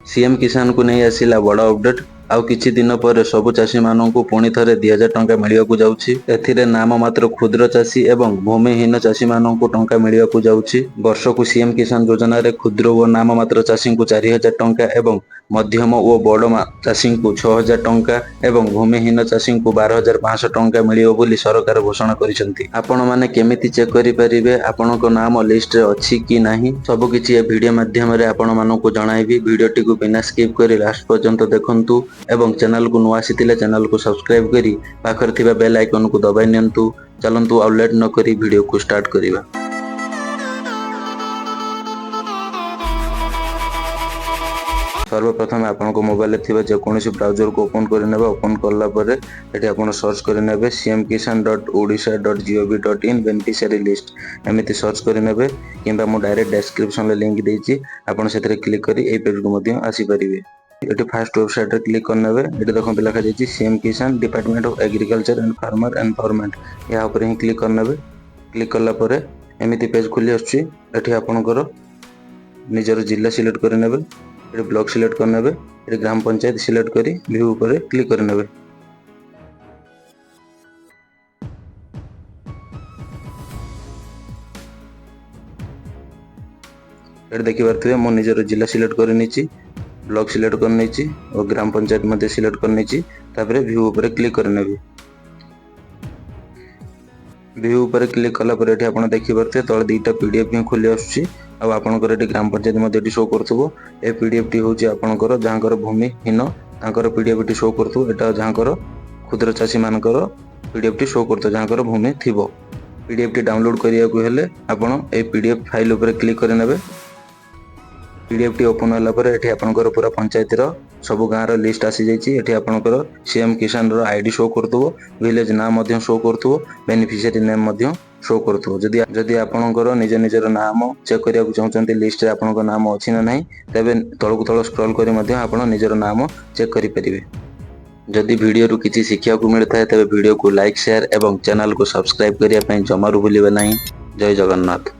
CM किसान को नहीं आसिला बड़ अपडेट। आउ किछि दिन पर सबु चाषी माननकु पुणी थरे 2000 टंका मिलिବାକୁ ଯାଉଛି। ଏଥିରେ ନାମ ମାତ୍ର କ୍ଷୁଦ୍ର ଚାଷୀ ଏବଂ ଭୂମିହୀନ ଚାଷୀ ମାନଙ୍କୁ ଟଙ୍କା ମିଳିବାକୁ ଯାଉଛି। ବର୍ଷକୁ सीएम किसान ଯୋଜନାରେ କ୍ଷୁଦ୍ର ଓ ନାମ ମାତ୍ର ଚାଷୀଙ୍କୁ 4000 ଟଙ୍କା ଏବଂ ମଧ୍ୟମ ଓ ବଡ଼ ଚାଷୀଙ୍କୁ 6000 ଟଙ୍କା ଏବଂ ଭୂମିହୀନ ଚାଷୀଙ୍କୁ 12500 ଟଙ୍କା ମିଳିବ ବୋଲି ସରକାର ଘୋଷଣା କରିଛନ୍ତି। ଆପଣମାନେ କେମିତି ଚେକ୍ କରିପାରିବେ ଆପଣଙ୍କ ନାମ ଲିଷ୍ଟରେ ଅଛି କି ନାହିଁ ସବୁ କିଛି ଏ ଭିଡ଼ିଓ ମାଧ୍ୟମରେ ଆପଣମାନଙ୍କୁ ଜଣାଇବି। ଭିଡ଼ିଓଟିକୁ ବିନା ସ୍କିପ୍ କରି ଲାଷ୍ଟ ପର୍ଯ୍ୟନ୍ତ ଦେଖନ୍ତୁ ଏବଂ ଚ୍ୟାନେଲକୁ ନୂଆ ଆସିଥିଲେ ଚ୍ୟାନେଲକୁ ସବସ୍କ୍ରାଇବ୍ କରି ପାଖରେ ଥିବା ବେଲ୍ ଆଇକନକୁ ଦବାଇ ନିଅନ୍ତୁ। ଚାଲନ୍ତୁ ଆଉ ଲେଟ୍ ନ କରି ଭିଡ଼ିଓକୁ ଷ୍ଟାର୍ଟ କରିବା। सर्वप्रथम आपन मोबाइल थी जेकोसी ब्राउजर को ओपन करने ओपन कला ये आप सर्च करेंगे cmkisan.odisha.gov.in बेनिफिशियरी लिस्ट एमती सर्च करेंगे कि डायरेक्ट डिस्क्रिप्शन लिंक देती आपड़ से क्लिक कर पेज को आसीपर। ये फास्ट वेबसाइट रे क्लिक करने ये देखो लिखा जाए सीएम किसान department of agriculture and farmer environment या ही क्लिक करने। क्लिक कलापर एमती पेज खुली आसठी आपणकर निजर जिला सिलेक्ट करने ये ब्लॉक सिलेक्ट करने ये ग्राम पंचायत सिलेक्ट करी व्यू पर क्लिक करने। ये देखिए मो निजर जिला सिलेक्ट कर ब्लॉक सिलेक्ट करनी और ग्राम पंचायत मध्य सिलेक्ट करनी व्यू पर क्लिक करने। व्यू पर क्लिक कलापर ये आप देखिए तले दुईटा पीडीएफ ही खोली आसुची आपणकर ये ग्राम पंचायत मध्य शो करुव ए पीडीएफ टी हूँ आपणकर जहाँकर भूमिहीन तांकर पीडीएफ टी शो करुव एटा जहाँकर क्षुद्र चाषी मानकर पीडीएफ टी शो करथो जहाँकर भूमि थिबो। पीडीएफ टी डाउनलोड करिया को हेले आपण ए पीडीएफ फाइल ऊपर क्लिक करनेबे। पीडीएफ टी ओपन होला पर एठी आपणकर पूरा पंचायत रो सब गाँव लिस्ट आसी जाइए। एठी आपणकर सीएम किसान रो आईडी शो करथो विलेज नाम मध्य शो करथो बेनिफिशियरी नेम मध्य शो करथो। जदि आपणकर निज निजर नाम चेक करिया को चाहउचंती लिस्ट रे आपणकर नाम अछि ना नाही तबे तळकु तळ स्क्रॉल करी मध्य आपण निजर नाम चेक करि परिबे। जदि वीडियो रु किछि शिक्षा को मिलता है तबे वीडियो को लाइक शेयर एवं चैनल को सब्सक्राइब करिया पई जमारू भूलिबे नाही। जय जगन्नाथ।